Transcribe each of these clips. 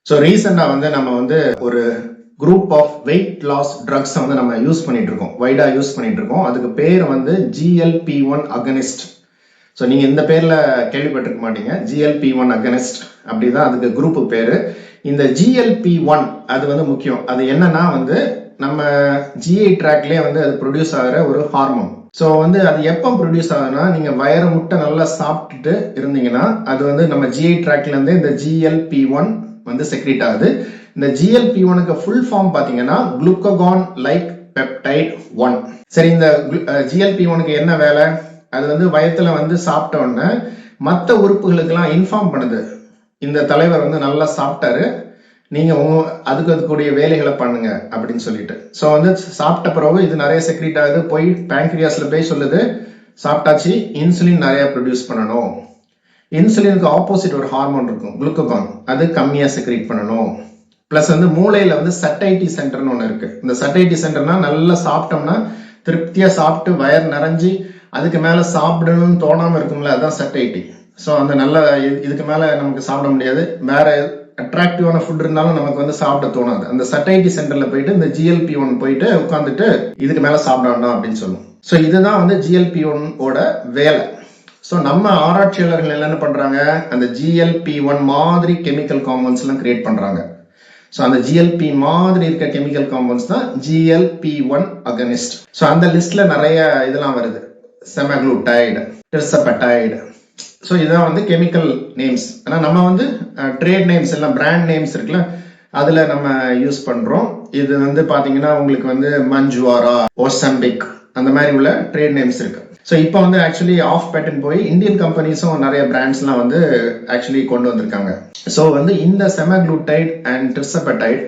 So ரீசெண்டாக வந்து நம்ம வந்து ஒரு குரூப் ஆஃப் வெயிட் லாஸ் ட்ரக்ஸை வந்து நம்ம யூஸ் பண்ணிட்டு இருக்கோம், வைடாக யூஸ் பண்ணிட்டு இருக்கோம். அதுக்கு பேர் வந்து GLP-1 அகனிஸ்ட். ஸோ நீங்கள் இந்த பேரில் கேள்விப்பட்டிருக்க மாட்டீங்க. GLP-1 அகனிஸ்ட் அப்படிதான் அதுக்கு குரூப்பு பேர். இந்த GLP-1 அது வந்து முக்கியம். அது என்னன்னா வந்து நம்ம GI ட்ராக்லேயே வந்து அது ப்ரொடியூஸ் ஆகிற ஒரு ஹார்மோன். ஸோ வந்து அது எப்போ ப்ரொடியூஸ் ஆகுதுன்னா, நீங்கள் வயிறு முட்டை நல்லா சாப்பிட்டுட்டு இருந்தீங்கன்னா அது வந்து நம்ம GI ட்ராக்லேருந்து இந்த GLP-1 வந்து செக்ரேட் ஆகுது. இந்த GLP-1க்கு ஃபுல் ஃபார்ம் பார்த்தீங்கன்னா குளுக்ககான் லைக் பெப்டைட் 1. சரி, இந்த GLP-1க்கு என்ன வேலை? அது வந்து வயத்துல வந்து சாப்பிட்ட உடனே மற்ற உறுப்புகளுக்கெல்லாம் இன்ஃபார்ம் பண்ணுது, இந்த தலைவர் வந்து நல்லா சாப்பிட்டாரு, நீங்க அதுக்கூடிய வேலைகளை பண்ணுங்க அப்படின்னு சொல்லிட்டு. ஸோ வந்து சாப்பிட்ட பிறகு இது நிறைய செக்ரேட் ஆகுது, போய் பேங்க்ரியாஸ்ல போய் சொல்லுது சாப்பிட்டாச்சு, இன்சுலின் நிறைய ப்ரொடியூஸ் பண்ணணும். இன்சுலினுக்கு ஆப்போசிட் ஒரு ஹார்மோன் இருக்கும் குளுக்ககான், அது கம்மியா செக்ரேட் பண்ணணும். பிளஸ் வந்து மூளையில வந்து சட்டைட்டி சென்டர்னு ஒன்று இருக்கு. இந்த சட்டைட்டி சென்டர்னா நல்லா சாப்பிட்டோம்னா திருப்தியா சாப்பிட்டு வயர் நிறைஞ்சி அதுக்கு மேல சாப்பிடணும்னு தோணாம இருக்கும்ல, அதுதான் சட்டைட்டி. ஸோ அந்த நல்ல இதுக்கு மேல நமக்கு சாப்பிட முடியாது, வேற அட்ராக்டிவான ஃபுட் இருந்தாலும் நமக்கு வந்து சாப்பிட தோணாது. அந்த சட்டைட்டி சென்டர்ல போயிட்டு இந்த GLP-1 போயிட்டு உட்காந்துட்டு இதுக்கு மேல சாப்பிட வேண்டாம் அப்படின்னு சொல்லும். ஸோ இதுதான் வந்து GLP-1 ஓட வேலை. ஸோ நம்ம ஆராய்ச்சியாளர்கள் என்ன பண்றாங்க, அந்த GLP-1 மாதிரி கெமிக்கல் காம்பவுண்ட்ஸ் எல்லாம் கிரியேட் பண்றாங்க. ஸோ அந்த GLP மாதிரி இருக்க கெமிக்கல் காம்பவுண்ட்ஸ் தான் GLP-1 அகனிஸ்ட். ஸோ அந்த லிஸ்ட்ல நிறைய இதெல்லாம் வருது, செமக்ளூடைடு, டிர்சபடைடு. ஸோ இதான் வந்து கெமிக்கல் நேம்ஸ். ஆனால் நம்ம வந்து ட்ரேட் நேம்ஸ் எல்லாம் பிராண்ட் நேம்ஸ் இருக்குல்ல, அதுல நம்ம யூஸ் பண்றோம். இது வந்து பாத்தீங்கன்னா உங்களுக்கு வந்து மஞ்சுவாரா, ஓசம்பிக் அந்த மாதிரி உள்ள ட்ரேட் நேம்ஸ் இருக்கு. ஸோ இப்போ வந்து ஆக்சுவலி ஆஃப் பேட்டன் போய் இந்தியன் கம்பெனிஸும் நிறைய பிராண்ட்ஸ்லாம் வந்து ஆக்சுவலி கொண்டு வந்திருக்காங்க. ஸோ வந்து இந்த செமக்ளூடைட் அண்ட் டிர்சபடைட்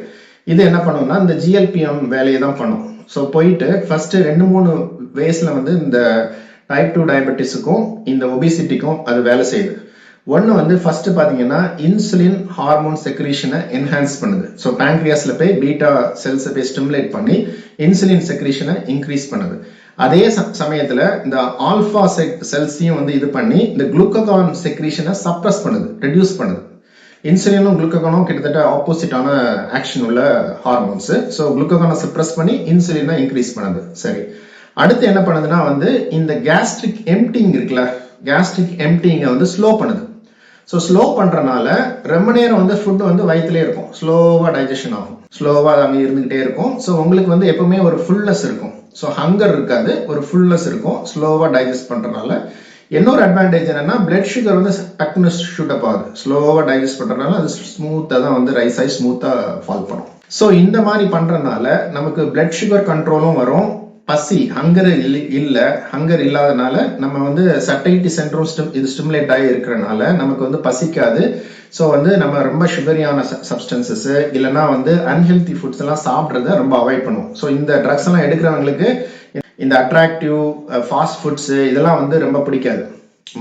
இது என்ன பண்ணும்னா இந்த GLP-1 வேலையை தான் பண்ணும். ஸோ போயிட்டு ஃபர்ஸ்ட் 2-3 வேஸ்ல வந்து இந்த டைப் 2 டயபெட்டிஸுக்கும் இந்த ஒபிசிட்டிக்கும் அது வேலை செய்யுது. ஒன்று வந்து ஃபர்ஸ்ட் பார்த்தீங்கன்னா இன்சுலின் ஹார்மோன் செக்ரீஷனை என்ஹான்ஸ் பண்ணுது. ஸோ பேங்க்ரியாஸ்ல போய் பீட்டா செல்ஸை போய் ஸ்டிமுலேட் பண்ணி இன்சுலின் செக்ரீஷனை இன்க்ரீஸ் பண்ணுது. அதே சமயத்துல இந்த ஆல்பா செல்ஸையும் வந்து இது பண்ணி இந்த குளுக்ககான் செக்ரீஷனை சப்ரஸ் பண்ணுது, ரெடியூஸ் பண்ணுது. இன்சுலினும் குளுக்ககானும் கிட்டத்தட்ட ஆப்போசிட்டான ஆக்ஷன் உள்ள ஹார்மோன்ஸ். ஸோ குளுக்ககானை சப்ரஸ் பண்ணி இன்சுலினை இன்க்ரீஸ் பண்ணுது. சரி, அடுத்து என்ன பண்ணுதுன்னா வந்து இந்த கேஸ்ட்ரிக் எம்டிங் இருக்குல்ல, கேஸ்ட்ரிக் எம்டிங்கை வந்து ஸ்லோ பண்ணுது. ஸோ ஸ்லோ பண்றதுனால ரொம்ப நேரம் வந்து ஃபுட் வந்து வயிற்றுலேயே இருக்கும், ஸ்லோவா டைஜஷன் ஆகும், ஸ்லோவா அங்கே இருந்துகிட்டே இருக்கும். ஸோ உங்களுக்கு வந்து எப்பவுமே ஒரு ஃபுல்னஸ் இருக்கும். ஸோ ஹங்கர் இருக்காது, ஒரு ஃபுல்னஸ் இருக்கும், ஸ்லோவா டைஜஸ்ட் பண்றதுனால. இன்னொரு அட்வான்டேஜ் என்னன்னா பிளட் சுகர் வந்து டக்குன்னு ஷூட் அப் ஆகுது, ஸ்லோவா டைஜஸ்ட் பண்றதுனால அது ஸ்மூத்தா தான் வந்து ரைஸ் ஆகி ஸ்மூத்தா ஃபால் பண்ணும். ஸோ இந்த மாதிரி பண்றதுனால நமக்கு பிளட் சுகர் கண்ட்ரோலும் வரும், பசி ஹங்கர் ஹங்கர் இல்லாதனால நம்ம வந்து சட்டைட்டி சென்ட்ரும் இது ஸ்டிமுலேட் ஆகி இருக்கிறனால நமக்கு வந்து பசிக்காது. ஸோ வந்து நம்ம ரொம்ப சுகரியான சப்ஸ்டன்சஸ் இல்லைன்னா வந்து அன்ஹெல்தி ஃபுட்ஸ் எல்லாம் சாப்பிட்றத ரொம்ப அவாய்ட் பண்ணுவோம். ஸோ இந்த ட்ரக்ஸ் எல்லாம் எடுக்கிறவங்களுக்கு இந்த அட்ராக்டிவ் ஃபாஸ்ட் ஃபுட்ஸ் இதெல்லாம் வந்து ரொம்ப பிடிக்காது.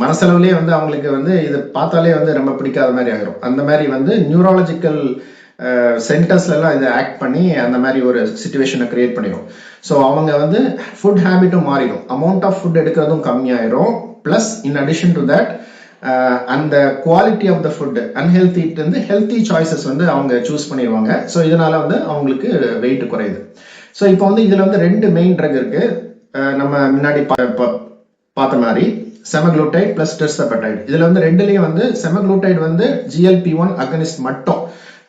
மனசளவுலேயே வந்து அவங்களுக்கு வந்து இதை பார்த்தாலே வந்து ரொம்ப பிடிக்காத மாதிரி ஆகிரும். அந்த மாதிரி வந்து நியூராலஜிக்கல் சென்டர்ஸ்ல எல்லாம் இதை ஆக்ட் பண்ணி அந்த மாதிரி ஒரு சிச்சுவேஷனை கிரியேட் பண்ணிடும். ஸோ அவங்க வந்து ஃபுட் ஹேபிட்டும் மாறிடும், அமௌண்ட் ஆஃப் ஃபுட் எடுக்கிறதும் கம்மியாயிரும். Plus in addition to that அந்த quality of the food unhealthy இருந்து ஹெல்த்தி சாய்ஸஸ் வந்து அவங்க சூஸ் பண்ணிடுவாங்க. ஸோ இதனால வந்து அவங்களுக்கு வெயிட் குறையுது. ஸோ இப்போ வந்து இதுல வந்து 2 மெயின் ட்ரக் இருக்கு. நம்ம முன்னாடி பார்த்த மாதிரி செமக்ளூடைட் பிளஸ் டிர்சபடைட். இதுல வந்து ரெண்டுலயும் வந்து செமக்ளூடைட் வந்து GLP-1 அகனிஸ்ட் மட்டும்,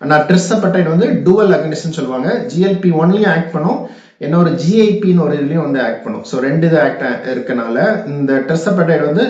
ஆனால் டிர்சபடைட் வந்து டூவல் அகனிஸ்ட்னு சொல்லுவாங்க. GLP-1லயும் ஆக்ட் பண்ணும், என்ன ஒரு GIPன்னு ஒரு இதுலயும் வந்து ஆக்ட் பண்ணும். ஸோ 2 இது ஆக்ட் இருக்கனால இந்த டிர்சபடைட் வந்து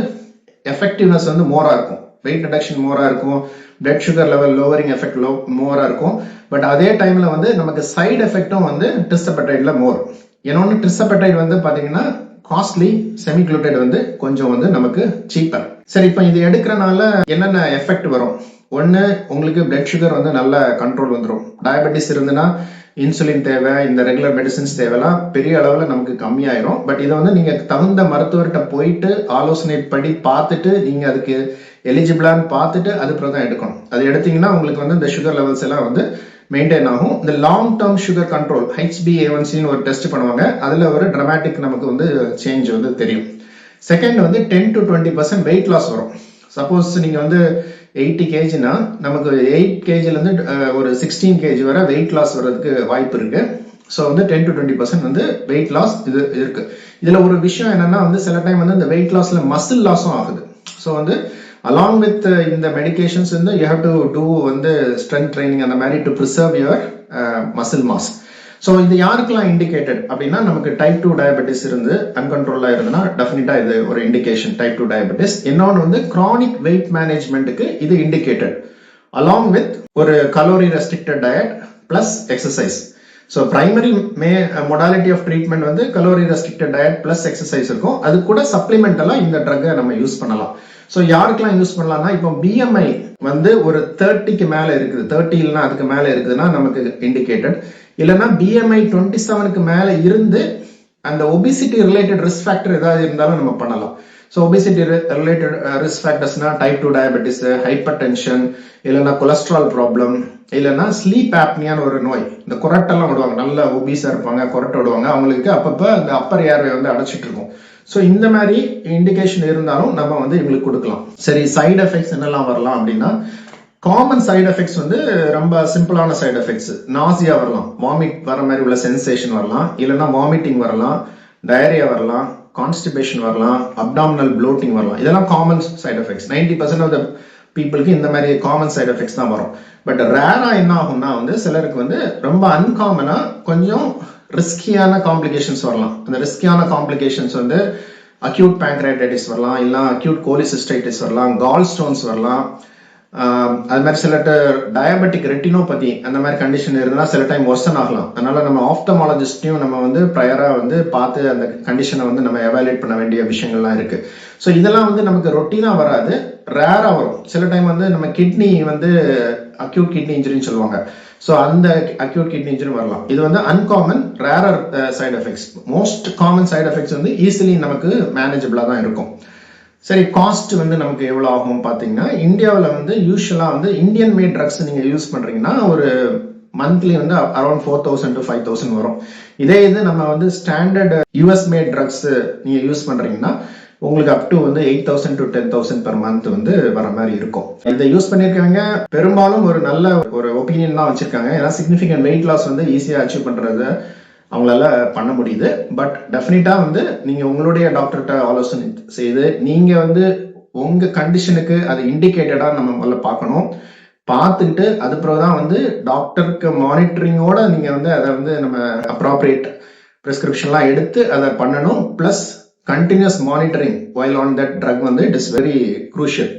எஃபெக்டிவ்னஸ் வந்து மோரா இருக்கும், வெயிட் ரிடக்ஷன் மோரா இருக்கும், blood sugar level lowering effect மோரா இருக்கும். பட் அதே டைம்ல வந்து நமக்கு சைடு எஃபெக்டும் வந்து டிர்சபடைட்ல மோர். இன்னொன்று டிர்சபடைட் வந்து பாத்தீங்கன்னா காஸ்ட்லி, செமிக்ளூடைட் வந்து கொஞ்சம் வந்து நமக்கு சீப்பர். சரி, இப்போ இது எடுக்கிறனால என்னென்ன எஃபெக்ட் வரும்? ஒன்று, உங்களுக்கு பிளட் சுகர் வந்து நல்ல கண்ட்ரோல் வந்துடும். டயபெட்டிஸ் இருந்துன்னா இன்சுலின் தேவை, இந்த ரெகுலர் மெடிசின்ஸ் தேவைலாம் பெரிய அளவில் நமக்கு கம்மியாயிரும். பட் இதை வந்து நீங்க தகுந்த மருத்துவர்கிட்ட போயிட்டு ஆலோசனை படி பார்த்துட்டு நீங்க அதுக்கு எலிஜிபிளான்னு பார்த்துட்டு அதுக்கப்புறம் தான் எடுக்கணும். அது எடுத்தீங்கன்னா உங்களுக்கு வந்து இந்த சுகர் லெவல்ஸ் எல்லாம் வந்து மெயின்டைன் ஆகும். இந்த லாங் டேர்ம் சுகர் கண்ட்ரோல் HbA1cன்னு ஒரு டெஸ்ட் பண்ணுவாங்க, அதுல ஒரு டிராமாட்டிக் நமக்கு வந்து சேஞ்ச் வந்து தெரியும். செகண்ட் வந்து 10 to 20% வெயிட் லாஸ் வரும். சப்போஸ் நீங்க வந்து 80 kgனா நமக்கு 8 kgலேருந்து ஒரு 16 kg வரை வெயிட் லாஸ் வர்றதுக்கு வாய்ப்பு இருக்கு. ஸோ வந்து 10 to 20% வந்து வெயிட் லாஸ் இது இருக்கு. இதுல ஒரு விஷயம் என்னன்னா வந்து சில டைம் வந்து இந்த வெயிட் லாஸ்ல மசில் லாஸும் ஆகுது. ஸோ வந்து along with இந்த மெடிகேஷன்ஸ் வந்து you have to do வந்து strength training அந்த மாதிரி to preserve your muscle mass. So இது யாருக்கெல்லாம் இண்டிகேட்டட் அப்படின்னா நமக்கு டைப் 2 டயபெட்டிஸ் இருந்து அன்கண்ட்ரோலாக இருந்ததுன்னா டெஃபினட்டா இது ஒரு இண்டிகேஷன் டைப் 2 டயபெட்டிஸ். இன்னொன்று வந்து கிரானிக் வெயிட் மேனேஜ்மெண்ட்டுக்கு இது இண்டிகேட்டட் அலாங் வித் ஒரு calorie restricted diet plus exercise. So primary modality of treatment வந்து calorie restricted diet plus exercise இருக்கும். அது கூட சப்ளிமெண்டலாக இந்த ட்ரக்கை நம்ம யூஸ் பண்ணலாம். ஸோ யாருக்கெல்லாம் யூஸ் பண்ணலாம்னா இப்போ பிஎம்ஐ வந்து ஒரு 30க்கு மேலே இருக்குது, 30 இல்லைன்னா அதுக்கு மேலே இருக்குதுன்னா நமக்கு இண்டிகேட்டட். இல்லைன்னா பிஎம்ஐ 27க்கு மேலே இருந்து அந்த ஒபிசிட்டி ரிலேட்டட் ரிஸ்க் ஃபேக்டர் ஏதாவது இருந்தாலும் நம்ம பண்ணலாம். ஸோ ஒபிசிட்டி ரிலேட்டட் ரிஸ்க் ஃபேக்டர்ஸ்னா டைப் 2 டயபெட்டிஸ், ஹைப்பர் டென்ஷன், இல்லைன்னா கொலஸ்ட்ரால் ப்ராப்ளம், இல்லைன்னா ஸ்லீப் ஆப்னியான்னு ஒரு நோய். இந்த கொரட்டெல்லாம் விடுவாங்க, நல்ல ஒபீஸா இருப்பாங்க, கொரட்டை விடுவாங்க, அவங்களுக்கு அப்பப்போ அந்த அப்பர் ஏர்வே வந்து அடைச்சிட்டு இருக்கும். ஸோ இந்த மாதிரி இண்டிகேஷன் இருந்தாலும் நம்ம வந்து இவங்களுக்கு கொடுக்கலாம். சரி, சைடு எஃபெக்ட்ஸ் என்னெல்லாம் வரலாம் அப்படின்னா காமன் சைடு எஃபெக்ட்ஸ் வந்து ரொம்ப சிம்பிளான சைடு எஃபெக்ட்ஸ். நாசியா வரலாம், வாமிட் வர மாதிரி உள்ள சென்சேஷன் வரலாம், இல்லைன்னா வாமிட்டிங் வரலாம், டயரியா வரலாம், கான்ஸ்டிபேஷன் வரலாம், அப்டாமினல் ப்ளோட்டிங் வரலாம். இதெல்லாம் common side effects. 90% of the பீப்புளுக்கு இந்த மாதிரி காமன் சைடு எஃபெக்ட்ஸ் தான் வரும். பட் ரேரா என்ன ஆகும்னா வந்து சிலருக்கு வந்து ரொம்ப அன்காமனா கொஞ்சம் ரிஸ்கியான காம்ப்ளிகேஷன்ஸ் வரலாம். அந்த ரிஸ்கியான காம்ப்ளிகேஷன்ஸ் வந்து அக்யூட் பேங்க்ரைட்டிஸ் வரலாம், இல்லை அக்யூட் கோலிசிஸ்டைட்டிஸ் வரலாம், கால் ஸ்டோன்ஸ் வரலாம். அது மாதிரி சில டயபெட்டிக் ரெட்டினோபதி அந்த மாதிரி கண்டிஷன் இருந்தா சில டைம் ஒர்சன் ஆகலாம். அதனால நம்ம ஆப்தமாலஜிஸ்டையும் நம்ம வந்து ப்ரையரா வந்து பார்த்து அந்த கண்டிஷனை வந்து நம்ம எவாலுவேட் பண்ண வேண்டிய விஷயங்கள்லாம் இருக்கு. ஸோ இதெல்லாம் வந்து நமக்கு ரொட்டீனா வராது, ரேரா வரும். சில டைம் வந்து நம்ம கிட்னி வந்து அக்யூட் கிட்னி இன்ஜுரின்னு சொல்லுவாங்க. ஸோ அந்த அக்யூட் கிட்னி இன்ஜுரி வரலாம். இது வந்து uncommon rarer side effects. Most common side effects வந்து ஈஸிலி நமக்கு மேனேஜபிளா தான் இருக்கும். சரி, காஸ்ட் வந்து நமக்கு எவ்வளோ ஆகும் பார்த்தீங்கன்னா இந்தியாவில் வந்து யூஸ்வலாக வந்து இந்தியன் மேட் ட்ரக்ஸ் நீங்கள் யூஸ் பண்ணுறீங்கன்னா ஒரு மந்த்லி வந்து அரௌண்ட் 4,000 to 5,000 வரும். இதே இது நம்ம வந்து ஸ்டாண்டர்ட் யூஎஸ் மேட் ட்ரக்ஸ் நீங்கள் யூஸ் பண்ணுறீங்கன்னா உங்களுக்கு அப் டு வந்து 8,000 to 10,000 per month வந்து வர மாதிரி இருக்கும். இதை யூஸ் பண்ணியிருக்கவங்க பெரும்பாலும் ஒரு நல்ல ஒரு ஒப்பீனியன் தான் வச்சிருக்காங்க. ஏன்னா சிக்னிஃபிகன்ட் வெயிட் லாஸ் வந்து ஈஸியாக அச்சீவ் பண்ணுறது அவங்களால பண்ண முடியுது. பட் டெஃபினட்டா வந்து நீங்க உங்களுடைய டாக்டர்கிட்ட ஆலோசனை செய்து நீங்க வந்து உங்க கண்டிஷனுக்கு அது இண்டிகேட்டடா நம்ம முதல்ல பார்க்கணும். பார்த்துக்கிட்டு அது பிறகுதான் வந்து டாக்டருக்கு மானிட்டரிங்கோட நீங்க வந்து அதை வந்து நம்ம அப்ராப்ரியேட் பிரிஸ்கிரிப்ஷன்லாம் எடுத்து அதை பண்ணணும். Plus continuous monitoring while on that drug வந்து இட் இஸ் வெரி crucial.